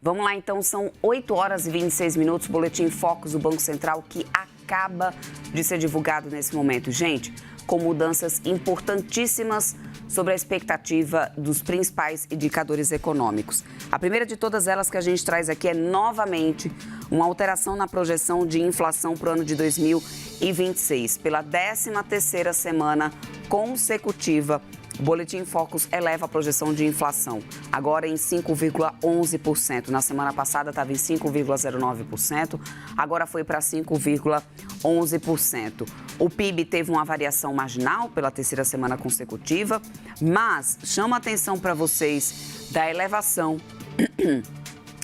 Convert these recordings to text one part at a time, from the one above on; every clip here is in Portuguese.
Vamos lá, então, são 8 horas e 26 minutos, boletim Focus do Banco Central que acaba de ser divulgado nesse momento. Gente, com mudanças importantíssimas sobre a expectativa dos principais indicadores econômicos. A primeira de todas elas que a gente traz aqui é, novamente, uma alteração na projeção de inflação para o ano de 2026. Pela 13ª semana consecutiva, o Boletim Focus eleva a projeção de inflação, agora em 5,11%. Na semana passada estava em 5,09%, agora foi para 5,11%. O PIB teve uma variação marginal pela 3ª semana consecutiva, mas chama atenção para vocês da elevação,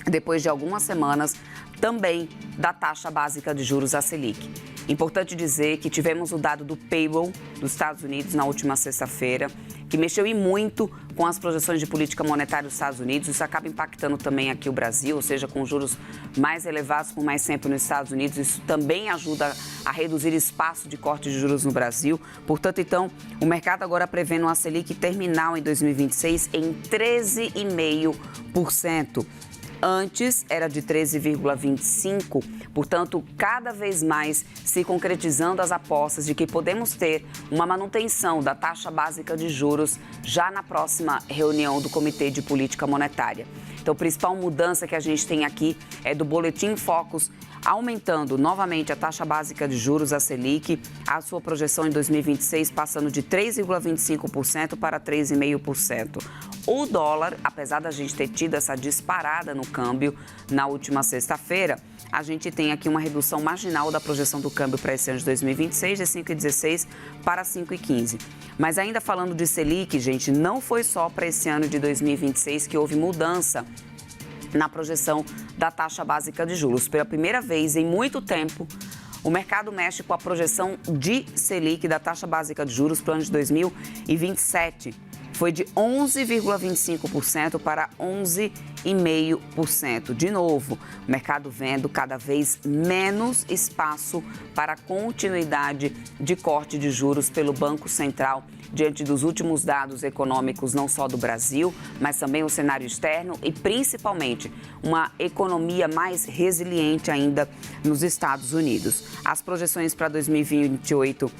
depois de algumas semanas, também da taxa básica de juros, a Selic. Importante dizer que tivemos o dado do payroll dos Estados Unidos na última sexta-feira, que mexeu e muito com as projeções de política monetária dos Estados Unidos. Isso acaba impactando também aqui o Brasil, ou seja, com juros mais elevados por mais tempo nos Estados Unidos. Isso também ajuda a reduzir espaço de corte de juros no Brasil. Portanto, então, o mercado agora prevendo uma Selic terminal em 2026 em 13,5%. Antes era de 13,25%, portanto, cada vez mais se concretizando as apostas de que podemos ter uma manutenção da taxa básica de juros já na próxima reunião do Comitê de Política Monetária. Então, a principal mudança que a gente tem aqui é do Boletim Focus, aumentando novamente a taxa básica de juros, a Selic, a sua projeção em 2026 passando de 3,25% para 3,5%. O dólar, apesar da gente ter tido essa disparada no câmbio na última sexta-feira, a gente tem aqui uma redução marginal da projeção do câmbio para esse ano de 2026, de 5,16 para 5,15. Mas ainda falando de Selic, gente, não foi só para esse ano de 2026 que houve mudança na projeção da taxa básica de juros. Pela primeira vez em muito tempo, o mercado mexe com a projeção de Selic da taxa básica de juros para o ano de 2027. Foi de 11,25% para 11,5%. De novo, o mercado vendo cada vez menos espaço para a continuidade de corte de juros pelo Banco Central, diante dos últimos dados econômicos, não só do Brasil, mas também o cenário externo e, principalmente, uma economia mais resiliente ainda nos Estados Unidos. As projeções para 2028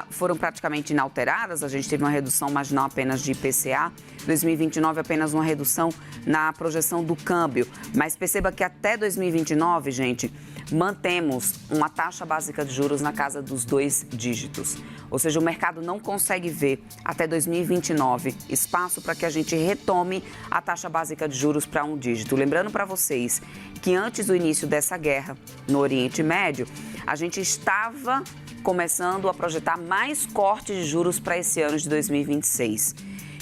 foram praticamente inalteradas, a gente teve uma redução marginal apenas de IPCA, 2029 apenas uma redução na projeção do câmbio, mas perceba que até 2029, gente, mantemos uma taxa básica de juros na casa dos 2 dígitos. Ou seja, o mercado não consegue ver até 2029 espaço para que a gente retome a taxa básica de juros para 1 dígito. Lembrando para vocês que antes do início dessa guerra no Oriente Médio, a gente estava começando a projetar mais cortes de juros para esse ano de 2026.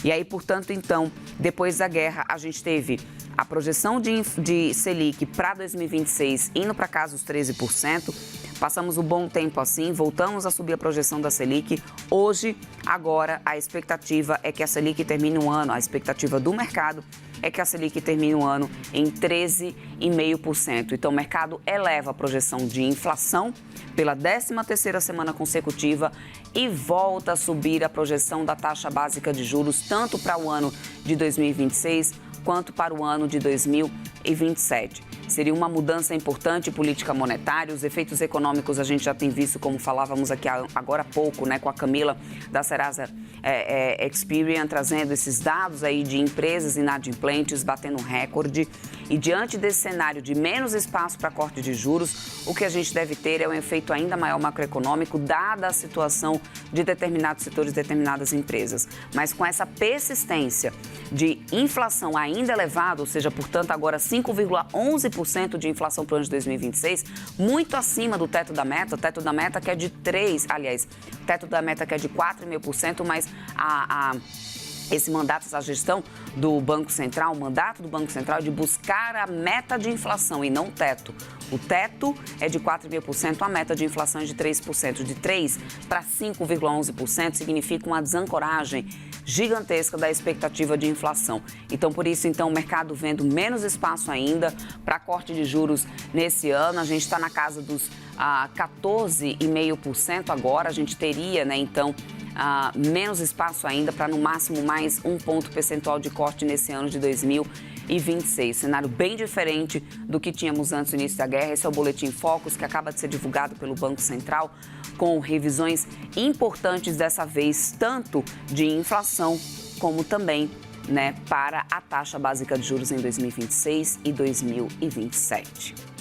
E aí, portanto, então, depois da guerra, a gente teve a projeção de Selic para 2026 indo para casa dos 13%. Passamos um bom tempo assim, voltamos a subir a projeção da Selic. Hoje, agora, a expectativa é que a Selic termine o ano, a expectativa do mercado é que a Selic termine o ano em 13,5%. Então, o mercado eleva a projeção de inflação pela 13ª semana consecutiva e volta a subir a projeção da taxa básica de juros, tanto para o ano de 2026 quanto para o ano de 2027. Seria uma mudança importante em política monetária. Os efeitos econômicos a gente já tem visto, como falávamos aqui agora há pouco, né, com a Camila da Serasa Experian, trazendo esses dados aí de empresas inadimplentes batendo um recorde. E diante desse cenário de menos espaço para corte de juros, o que a gente deve ter é um efeito ainda maior macroeconômico, dada a situação de determinados setores, determinadas empresas. Mas com essa persistência de inflação ainda elevada, ou seja, portanto, agora 5,11% de inflação para o ano de 2026, muito acima do teto da meta. O teto da meta que é de 3%, aliás, o teto da meta que é de 4,5%, mas esse mandato, essa gestão do Banco Central, o mandato do Banco Central é de buscar a meta de inflação e não o teto. O teto é de 4,5%, a meta de inflação é de 3%. De 3% para 5,11% significa uma desancoragem gigantesca da expectativa de inflação. Então, por isso, então, o mercado vendo menos espaço ainda para corte de juros nesse ano. A gente está na casa dos 14,5% agora. A gente teria, né, então, menos espaço ainda para, no máximo, mais 1 ponto percentual de corte nesse ano de 2026. 2026. Cenário bem diferente do que tínhamos antes do início da guerra. Esse é o Boletim Focus, que acaba de ser divulgado pelo Banco Central, com revisões importantes dessa vez, tanto de inflação como também para a taxa básica de juros em 2026 e 2027.